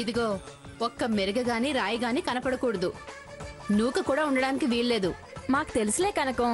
ఇదిగో ఒక్క మెరుగ గాని రాయి గాని కనపడకూడదు. నూక కూడా ఉండడానికి వీల్లేదు. మాకు తెలుసులే కనకం,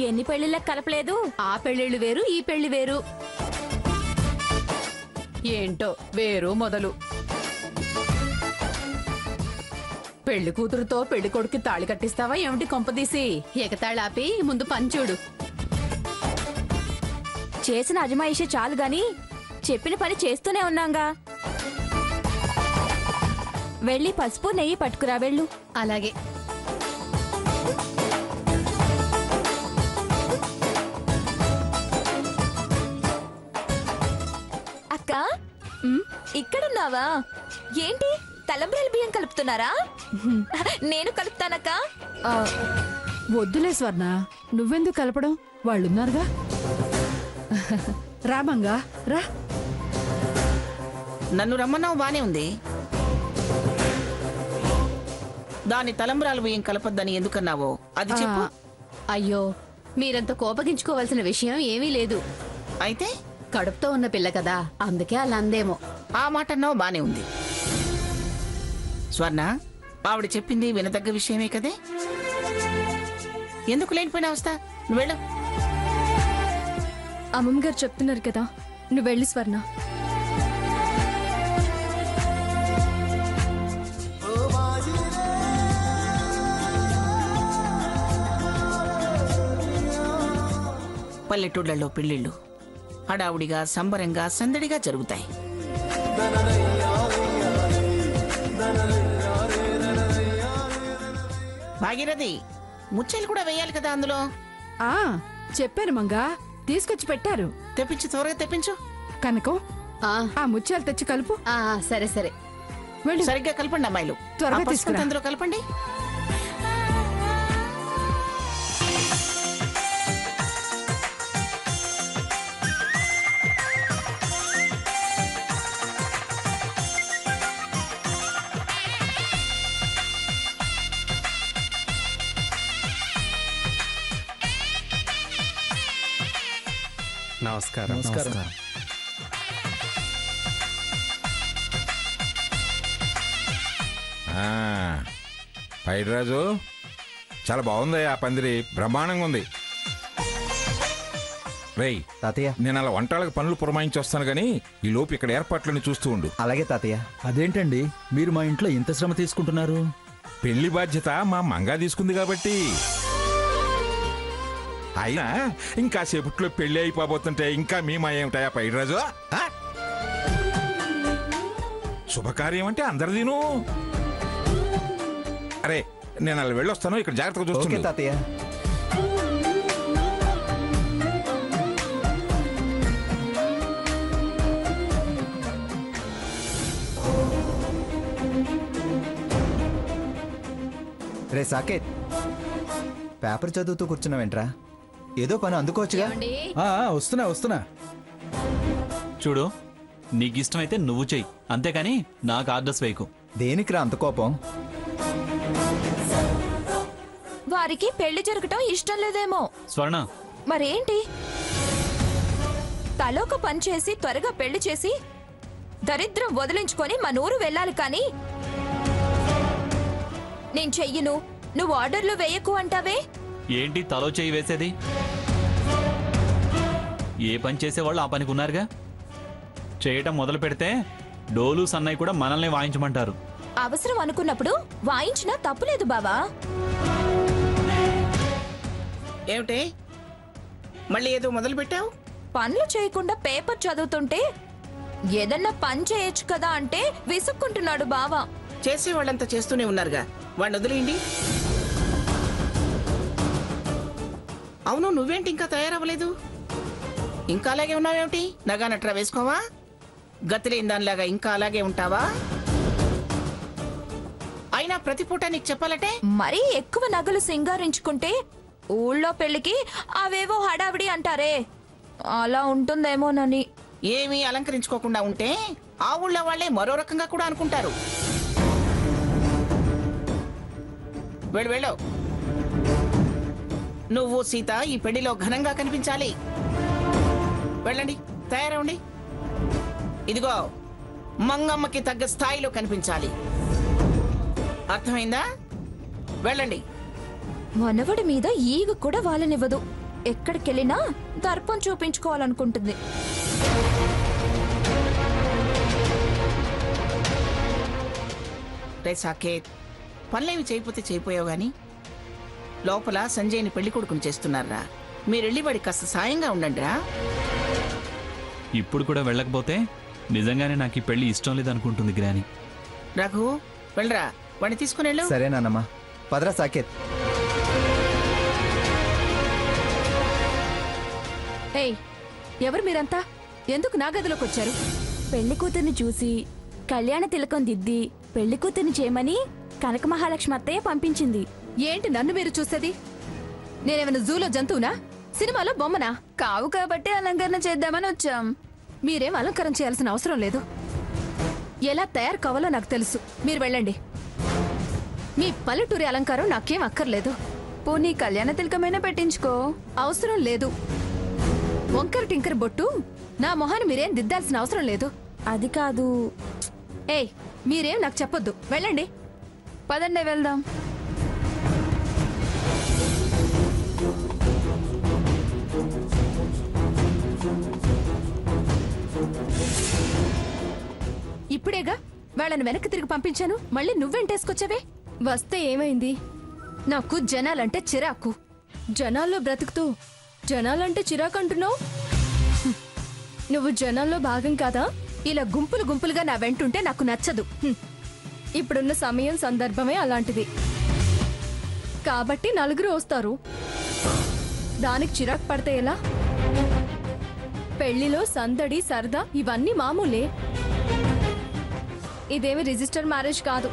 ఎన్ని పెళ్లిళ్ళకి కలపలేదు. ఆ పెళ్ళిళ్ళు వేరు, ఈ పెళ్లి వేరు. ఏంటో వేరు మొదలు. పెళ్లి కూతురుతో పెళ్లి కొడుకు తాళి కట్టిస్తావా ఏమిటి కొంపదీసి? ఎగతాళాపి ముందు పంచుడు. చేసిన అజమాయిషే చాలు గాని చెప్పిన పని చేస్తూనే ఉన్నాంగా. వెళ్ళి పసుపు నెయ్యి పట్టుకురా వెళ్ళు. అలాగే. అక్క ఇక్కడున్నావా? ఏంటి తలంబ్రాల బియ్యం కలుపుతున్నారా? నేను కలుపుతానక్క. వద్దులే స్వర్ణ, నువ్వెందుకు కలపడం? వాళ్ళున్నారుగా. రామంగా రా. నన్ను రమ్మన్నావు బానే ఉంది. దాని తలంబ్రాలు బియ్యం కలపొద్దని ఎందుకన్నావో అది చెప్పు. అయ్యో, మీరంత కోపగించుకోవాల్సిన విషయం ఏమీ లేదు. అయితే కడుపుతో ఉన్న పిల్ల కదా, అందుకే అలా అందేమో. ఆ మాట అన్నావు బానే ఉంది. స్వర్ణ, ఆవిడ చెప్పింది వినదగ్గ విషయమే కదే. ఎందుకు లేనిపోయినా వస్తా, నువ్వు వెళ్ళు. అమ్మమ్మ గారు చెప్తున్నారు కదా, నువ్వు వెళ్ళి స్వర్ణ. పల్లెటూళ్లలో పెళ్లిళ్ళు హడావుడిగా, సంబరంగా, సందడిగా జరుగుతాయి. భాగీరథి, ముచ్చెలు కూడా వేయాలి కదా అందులో. ఆ చెప్పాను మంగా, తీసుకొచ్చి పెట్టారు. తెప్పించు, త్వరగా తెప్పించు. కనకం ఆ, ఆ ముత్యాలు తెచ్చి కలుపు. ఆ, సరే సరే. వెళ్ళు. సరిగ్గా కలపండి అమ్మాయిలు. త్వరగా ఆ పసుపు తీసుకురా. అందులో కలపండి. నమస్కారం. నమస్కారం. పైడిరాజు, చాలా బాగుంది. ఆ పందిరి బ్రహ్మాండంగా ఉంది. రేయ్ తాతయ్య, నేను అలా వంటలకు పనులు పురమాయించి వస్తాను గానీ ఈ లోపు ఇక్కడ ఏర్పాట్లను చూస్తూ ఉండు. అలాగే తాతయ్య. అదేంటండి మీరు మా ఇంట్లో ఇంత శ్రమ తీసుకుంటున్నారు? పెళ్లి బాధ్యత మా మంగా తీసుకుంది కాబట్టి. అయినా ఇంకా సేపట్లో పెళ్లి అయిపోబోతుంటే ఇంకా మీ మా ఏమిటాయా పైడిరాజు? శుభకార్యం అంటే అందరిదీను. అరే, నేను అలా వెళ్ళొస్తాను, ఇక్కడ జాగ్రత్తగా ఓకే చూస్తాను. తాతయ్య. రే సాకేత్, పేపర్ చదువుతూ కూర్చున్నావేంట్రా? ఏదో పని అందుకోవచ్చుగా. ఏమండి? వస్తున్నా. చూడు, నీకు ఇష్టమైతే నువ్వు చెయ్యి, అంతేకాని నాకు ఆర్డర్స్ వేయకు. దేనికిరా అంత కోపం? వారికి పెళ్లి జరగటం ఇష్టం లేదేమో. స్వర్ణ, మరేంటి? తలోక పని చేసి త్వరగా పెళ్లి చేసి దరిద్రం వదిలించుకొని మనూరు వెళ్ళాలి కాని నేను చెయ్యను, నువ్వు ఆర్డర్లు వేయకు అంటావే. ఏంటి తలో చేయి వేసేది? ఏ పని చేసేవాళ్ళు ఆ పనికి ఉన్నారుగా. చేయటం మొదలు పెడితే డోలు సన్నయ్య కూడా మనల్ని వాయించమంటారు. అవసరం అనుకున్నప్పుడు వాయించినా తప్పులేదు బావా. ఏమిటి మళ్ళీ ఏదో మొదలు పెట్టావు? పనులు చేయకుండా పేపర్ చదువుతుంటే ఏదన్నా పని చేయొచ్చు కదా అంటే విసుక్కుంటున్నాడు బావా. చేసేవాళ్ళంతా చేస్తూనే ఉన్నారుగా, వాడిని వదిలేయండి. అవును, నువ్వేంటి ఇంకా తయారవ్వలేదు? ఇంకా అలాగే ఉన్నావేమిటి? నగా నట్రా వేసుకోవా? గతిలేని దానిలాగా ఇంకా అలాగే ఉంటావా? అయినా ప్రతి పూట నీకు చెప్పాలంటే మరీ ఎక్కువ నగలు సింగారించుకుంటే ఊళ్ళో పెళ్లికి అవేవో హడావిడి అంటారే, అలా ఉంటుందేమోనని. ఏమీ అలంకరించుకోకుండా ఉంటే ఆ ఊళ్ళో వాళ్ళే మరో రకంగా కూడా అనుకుంటారు. వెళ్ళు వెళ్ళు. నువ్వు సీత ఈ పెళ్లిలో ఘనంగా కనిపించాలి. వెళ్ళండి, తయారవండి. ఇదిగో మంగమ్మకి తగ్గ స్థాయిలో కనిపించాలి. అర్థమైందా? వెళ్ళండి. మనవడి మీద ఈగ కూడా వాళ్ళనివ్వదు. ఎక్కడికెళ్ళినా దర్పం చూపించుకోవాలనుకుంటుంది. రే సాకేత్, పనులేమి చేయకపోతే చేయిపోయావు గాని లోపల సంజయ్ని పెళ్లి కొడుకుని చేస్తున్నారా. మీరెళ్ళి వాడికి కాస్త సాయంగా ఉండండి రా. ఇప్పుడు కూడా వెళ్ళకపోతే నిజంగానే నాకు ఈ పెళ్లి ఇష్టం లేదనుకుంటుంది గ్రాని. రఘు, వెళ్ళరా, వాడిని తీసుకుని వెళ్ళు. సరే నాన్నమ్మ, పదరా సాకేత్. ఏయ్, ఎవరు మీరంతా? ఎందుకు నా గదిలోకి వచ్చారు? పెళ్లి కూతుర్ని చూసి కళ్యాణ తిలకం దిద్ది పెళ్లి కూతుర్ని చేయమని కనక మహాలక్ష్మి అత్తయ్య పంపించింది. ఏంటి నన్ను మీరు చూసేది? నేనేమైనా జూలో జంతువునా, సినిమాలో బొమ్మనా? కావు కాబట్టి అలంకరణ చేద్దామని వచ్చాం. మీరేం అలంకారం చేయాల్సిన అవసరం లేదు. ఎలా తయారు కావాలో నాకు తెలుసు. మీరు వెళ్ళండి. మీ పల్లెటూరి అలంకారం నాకేం అక్కర్లేదు. పోనీ కళ్యాణ తిలకమైనా పెట్టించుకో. అవసరం లేదు. వంకర టింకర బొట్టు నా మొహాన్ని మీరేం దిద్దాల్సిన అవసరం లేదు. అది కాదు. ఏయ్, మీరేం నాకు చెప్పొద్దు. వెళ్ళండి. పదండి వెళ్దాం. ఇప్పుడేగా వాళ్ళని వెనక్కి తిరిగి పంపించాను. మళ్ళీ నువ్వెంటేసుకొచ్చావే? వస్తే ఏమైంది? నాకు జనాలంటే చిరాకు. జనాల్లో బ్రతుకుతూ జనాలంటే చిరాకు అంటున్నావు? నువ్వు జనాల్లో భాగం కాదా? ఇలా గుంపులు గుంపులుగా నా వెంటుంటే నాకు నచ్చదు. ఇప్పుడున్న సమయం సందర్భమే అలాంటిది కాబట్టి నలుగురు వస్తారు. దానికి చిరాకు పడితే ఎలా? పెళ్లిలో సందడి సరదా ఇవన్నీ మామూలే. ఇదేమి రిజిస్టర్ మ్యారేజ్ కాదు,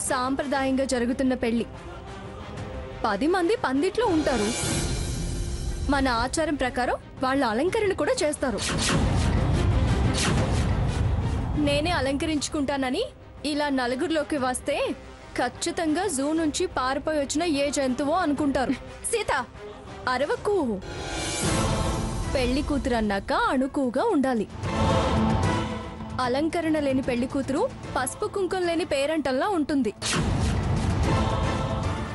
సాంప్రదాయంగా జరుగుతున్న పెళ్లి. 10 మంది పందిట్లో ఉంటారు. మన ఆచారం ప్రకారం వాళ్ళ అలంకరణ కూడా చేస్తారు. నేనే అలంకరించుకుంటానని ఇలా నలుగురిలోకి వస్తే ఖచ్చితంగా జూ నుంచి పారిపోయి వచ్చిన ఏ జంతువో అనుకుంటారు. సీత, అరవకు. పెళ్లి కూతురు అన్నాక అణుకుగా ఉండాలి. అలంకరణ లేని పెళ్లి కూతురు పసుపు కుంకుమ లేని పేరంటల్లా ఉంటుంది.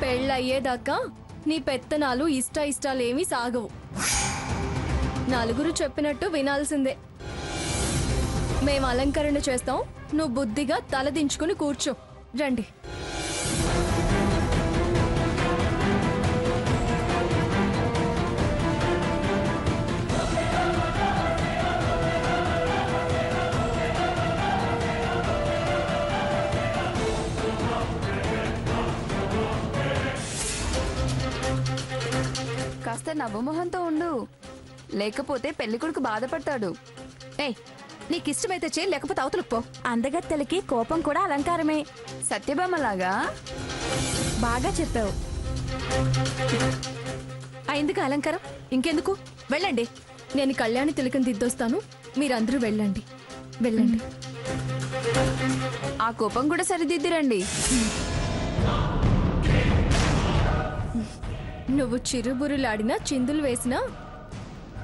పెళ్ళయ్యేదాకా నీ పెత్తనాలు ఇష్టాలేమీ సాగవు. నలుగురు చెప్పినట్టు వినాల్సిందే. మేం అలంకరణ చేస్తాం, నువ్వు బుద్ధిగా తలదించుకుని కూర్చో. రండి. కాస్త నవ్వుమొహంతో ఉండు, లేకపోతే పెళ్లి కొడుకు బాధపడతాడు. ఏయ్, నీకిష్టమైతే చేయి, లేకపోతే అవతలకు పో. అందగత్తెలకి కోపం కూడా అలంకారమే. సత్యభామలాగా. బాగా చెప్పావు. అయిందిగా అలంకారం, ఇంకెందుకు? వెళ్ళండి. నేను కళ్యాణి తిలకం దిద్దొస్తాను, మీరందరూ వెళ్ళండి. వెళ్ళండి. ఆ కోపం కూడా సరిదిద్దిరండి. నువ్వు చిరుబురులాడినా చిందులు వేసినా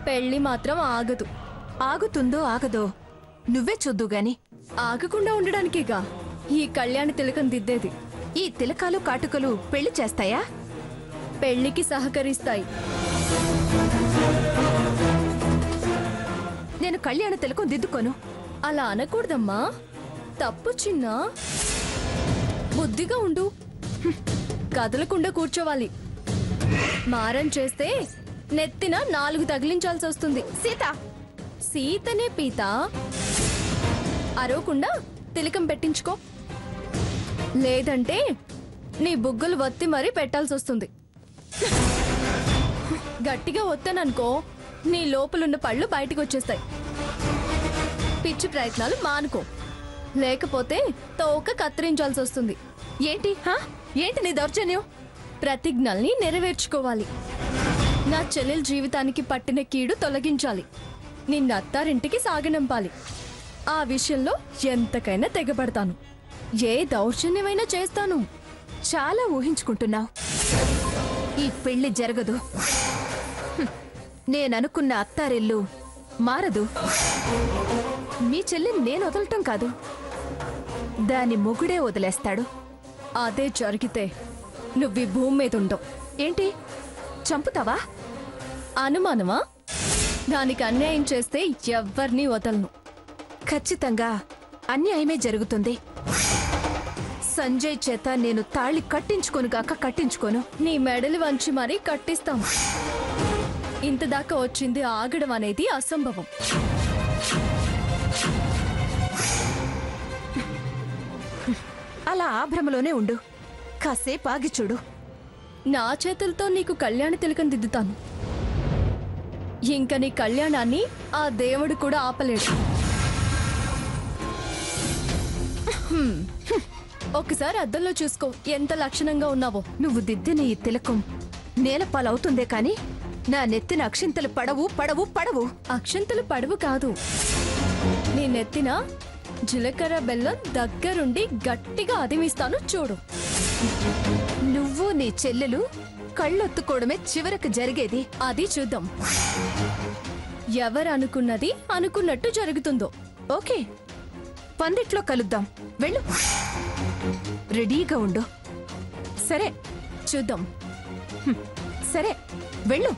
పెళ్లి మాత్రం ఆగదు. ఆగుతుందో ఆగదో నువ్వే చూద్దు గాని. ఆగకుండా ఉండడానికేగా ఈ కళ్యాణి తిలకం దిద్దేది. ఈ తిలకాలు కాటుకలు పెళ్లి చేస్తాయా? పెళ్లికి సహకరిస్తాయి. నేను కళ్యాణ తిలకం దిద్దుకోను. అలా అనకూడదమ్మా, తప్పు చిన్న. బుద్ధిగా ఉండు. కదలకుండా కూర్చోవాలి. మారం చేస్తే నెత్తిన 4 తగిలించాల్సి వస్తుంది. సీత, సీతనే పీత. అరవకుండా తిలకం పెట్టించుకో, లేదంటే నీ బుగ్గలు వత్తి మరీ పెట్టాల్సి వస్తుంది. గట్టిగా ఒత్తాననుకో, నీ లోపలున్న పళ్ళు బయటికి వచ్చేస్తాయి. పిచ్చి ప్రయత్నాలు మానుకో, లేకపోతే తోక కత్తిరించాల్సి వస్తుంది. ఏంటి ఏంటి నీ దౌర్జన్యం? ప్రతిజ్ఞల్ని నెరవేర్చుకోవాలి. నా చెల్లెల జీవితానికి పట్టిన కీడు తొలగించాలి. నిన్న అత్తారింటికి సాగనంపాలి. ఆ విషయంలో ఎంతకైనా తెగబడతాను. ఏ దౌర్జన్యమైనా చేస్తాను. చాలా ఊహించుకుంటున్నావు. ఈ పెళ్లి జరగదు. నేననుకున్న అత్తారిల్లు మారదు. మీ చెల్లిని నేను వదలటం కాదు, దాని మొగుడే వదిలేస్తాడు. అదే జరిగితే నువ్వు ఈ భూమి మీద ఉండవు. ఏంటి చంపుతావా? అనుమానమా? దానికి అన్యాయం చేస్తే ఎవ్వరినీ వదలను. ఖచ్చితంగా అన్యాయమే జరుగుతుంది. సంజయ్ చేత నేను తాళి కట్టించుకోనుగాక కట్టించుకోను. నీ మెడలు వంచి మరీ కట్టిస్తాం. ఇంతదాకా వచ్చింది ఆగడం అనేది అసంభవం. అలా ఆ భ్రమలోనే ఉండు. కాసేపు ఆగి చూడు. నా చేతులతో నీకు కళ్యాణ తిలకం దిద్దుతాను. ఇంక నీ కళ్యాణాన్ని ఆ దేవుడు కూడా ఆపలేడు. ఒకసారి అద్దంలో చూసుకో, ఎంత లక్షణంగా ఉన్నావో. నువ్వు దిద్దిన ఈ తిలకం నేలపాలవుతుందే కాని నా నెత్తిన అక్షింతలు పడవు పడవు పడవు. అక్షింతలు పడవు కాదు, నీ నెత్తిన జీలకర్ర బెల్లం దగ్గరుండి గట్టిగా అదిమిస్తాను చూడు. నువ్వు నీ చెల్లెలు కళ్ళొత్తుకోవడమే చివరకు జరిగేది. అది చూద్దాం ఎవరు అనుకున్నది అనుకున్నట్టు జరుగుతుందో. ఓకే, పందిట్లో కలుద్దాం. వెళ్ళు, రెడీగా ఉండు. సరే, చూద్దాం. సరే, వెళ్ళు.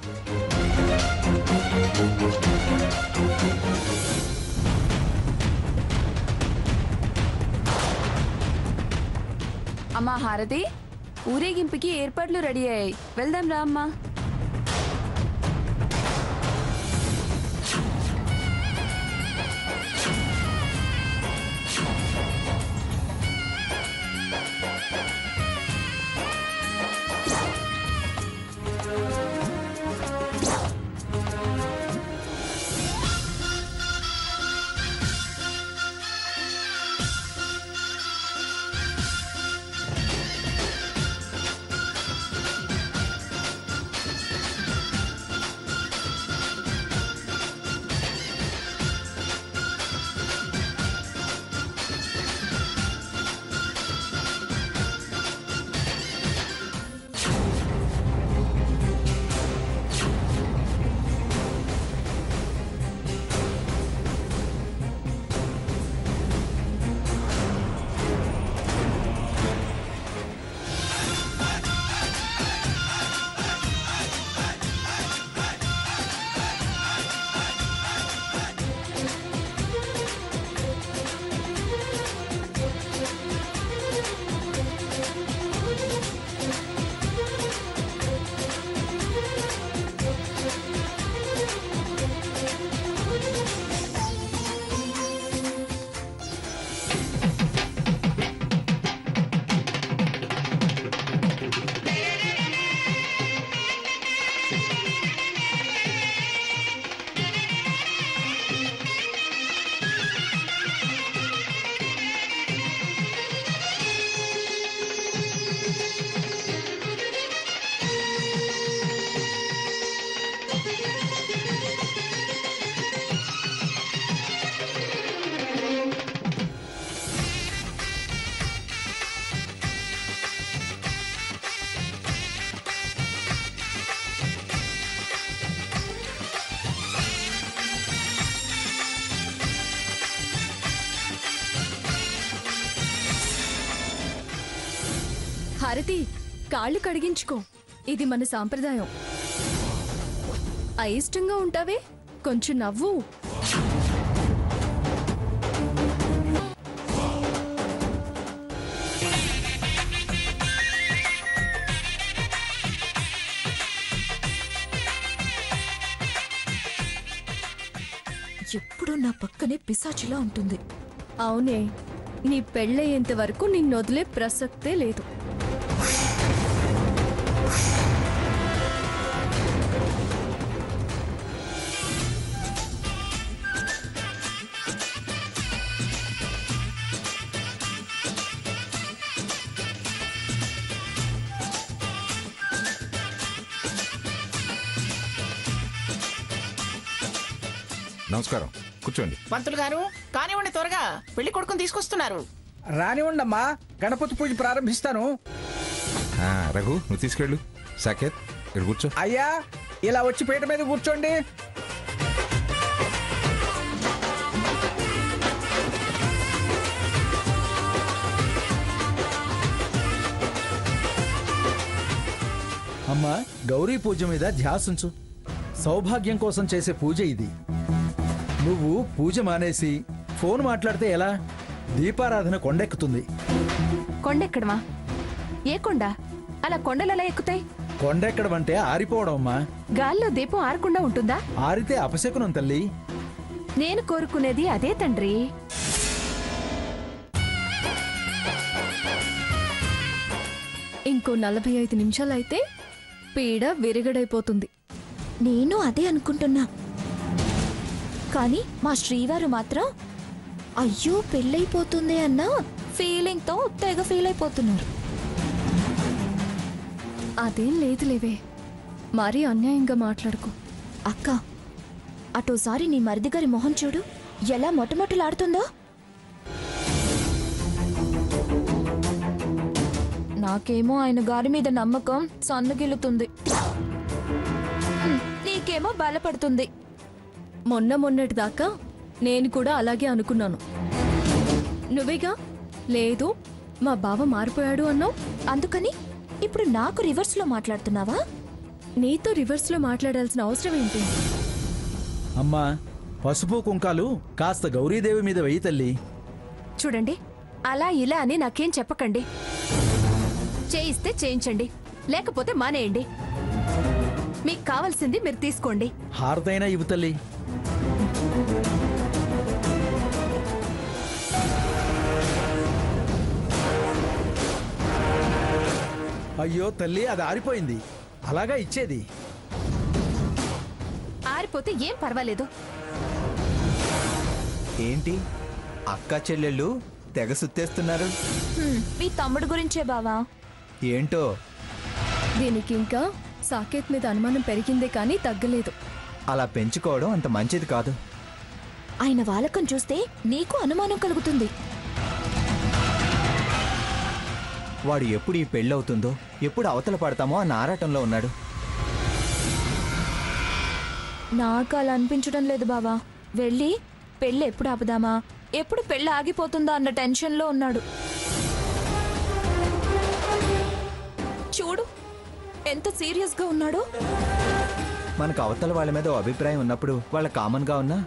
అమ్మా హారతి, ఊరేగింపుకి ఏర్పాట్లు రెడీ అయ్యాయి, వెళ్దాం రా అమ్మా. హారతి, కాళ్ళు కడిగించుకో. ఇది మన సాంప్రదాయం. అయిష్టంగా ఉంటావే, కొంచెం నవ్వు. ఎప్పుడు నా పక్కనే పిశాచిలా ఉంటుంది. అవునే, నీ పెళ్ళయ్యేంత వరకు నిన్ను వదిలే ప్రసక్తే లేదు. నమస్కారం, కూర్చోండి. పంతులు గారు కానివ్వండి, త్వరగా పెళ్లి కొడుకుని తీసుకొస్తున్నారు. రానివ్వండమ్మా, గణపతి పూజ ప్రారంభిస్తాను. రఘు, నువ్వు తీసుకెళ్ళు. సాకేత్, ఇక్కడ కూర్చో. అయ్యా, ఇలా వచ్చి పీట మీద కూర్చోండి. అమ్మా, గౌరీ పూజ మీద ధ్యాసుంచు. సౌభాగ్యం కోసం చేసే పూజ ఇది. నువ్వు పూజ మానేసి ఫోన్ మాట్లాడితే ఎలా? దీపారాధన కొండెక్కుతుంది. కొండెక్కడమా? ఏ కొండ? అలా కొండలెలా ఎక్కుతాయి? కొండెక్కడం అంటే ఆరిపోవడం అమ్మా. గాల్లో దీపం ఆరకుండా ఉంటుందా? ఆరితే అపశకునం తల్లి. నేను కోరుకునేది అదే తండ్రి. ఇంకో 45 నిమిషాలైతే పీడ విరగడైపోతుంది. నేను అదే అనుకుంటున్నా. కానీ మా శ్రీవారు మాత్రం అయ్యో పెళ్ళైపోతుంది అన్న ఫీలింగ్తో తెగ ఫీల్ అయిపోతున్నారు. అదేం లేదులేవే, మరీ అన్యాయంగా మాట్లాడుకో. అక్క, అటోసారి నీ మరిది గారి మొహం చూడు, ఎలా మొట్టమొట్టలాడుతుందో. నాకేమో ఆయన గారి మీద నమ్మకం సన్నగిల్లుతుంది. నీకేమో బలపడుతుంది. మొన్నటి దాకా నేను కూడా అలాగే అనుకున్నాను. నువ్వేగా లేదు మా బావ మారిపోయాడు అన్నావు. అందుకని ఇప్పుడు నాకు రివర్స్లో మాట్లాడుతున్నావా? నీతో రివర్స్లో మాట్లాడాల్సిన అవసరం ఏంటి? అమ్మా, పసుపు కుంకాలు కాస్త గౌరీదేవి మీద వెయ్యి తల్లి. చూడండి, అలా ఇలా అని నాకేం చెప్పకండి. చేయిస్తే చేయించండి, లేకపోతే మానేయండి. మీకు కావాల్సింది మీరు తీసుకోండి. హారతైనా ఇవ్వు తల్లి. అయ్యో తల్లి, అది ఆరిపోయింది. అలాగా ఇచ్చేది. ఆరిపోతే ఏం పర్వాలేదు. ఏంటి అక్క చెల్లెళ్ళు తెగ సుత్తేస్తున్నారు? మీ తమ్ముడు గురించే బావా. ఏంటో దీనికి ఇంకా సాకేత్ మీద అనుమానం పెరిగిందే కానీ తగ్గలేదు. అలా పెంచుకోవడం అంత మంచిది కాదు. ఆయన వాలకం చూస్తే నీకు అనుమానం కలుగుతుంది. వాడు ఎప్పుడు ఈ పెళ్ళవుతుందో, ఎప్పుడు అవతల పడతామో అన్న ఆరాటంలో ఉన్నాడు. నాకు అలా అనిపించడం లేదు బావా. వెళ్ళి పెళ్ళి ఎప్పుడు ఆపుదామా, ఎప్పుడు పెళ్ళి ఆగిపోతుందా అన్న టెన్షన్లో ఉన్నాడు. చూడు ఎంత సీరియస్గా ఉన్నాడు. మనకు అవతల వాళ్ళ మీద ఓ అభిప్రాయం ఉన్నప్పుడు వాళ్ళ కామన్గా ఉన్నా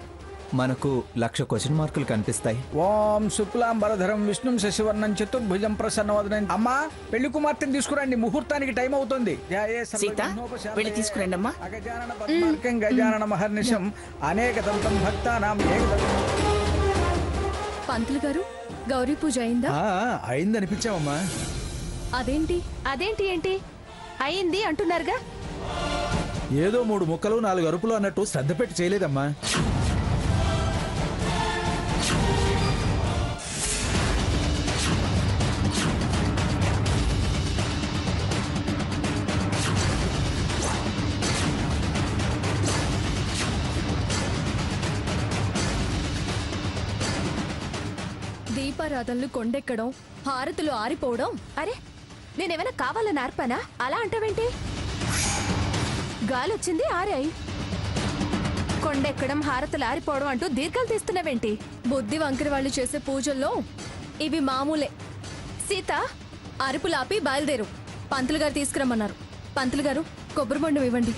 మనకు 1,00,000 క్వశ్చన్ మార్కులు కనిపిస్తాయి. ఓం శుక్లాంబరధరం విష్ణుం శశివర్ణం చతుర్భుజం ప్రసన్నవదనం. అమ్మా, పెళ్లి కుమార్తెను తీసుకురండి, ముహూర్తానికి టైం అవుతుంది. సీత, వెళ్ళి తీసుకురండి అమ్మా. అగజానన పద్మార్కం గజానన మహర్నిశం అనేకదంతం భక్తానాం ఏకదంతం. పంతులు గారు, గౌరీ పూజ అయిందా? అయిందనిపించామమ్మా. అదేంటి ఏంటి అయింది అంటున్నారుగా. ఏదో 3 ముక్కలు 4 అరుపులు అన్నట్టు శ్రద్ధ పెట్టి చేయలేదమ్మా. దీపారాధనలు కొండెక్కడం, హారతులు ఆరిపోవడం. అరే, నేనేమైనా కావాలని ఆర్పానా? అలా అంటావేంటి? గాలొచ్చింది ఆరాయి. కొండెక్కడం, హారతులు ఆరిపోవడం అంటూ దీర్ఘాలు తీస్తున్నావేంటి? బుద్ధి వంకర వాళ్ళు చేసే పూజల్లో ఇవి మామూలే. సీత, అరుపులాపి బయలుదేరు. పంతులు గారు తీసుకురమ్మన్నారు. పంతులు గారు, కొబ్బరి బొండం ఇవ్వండి.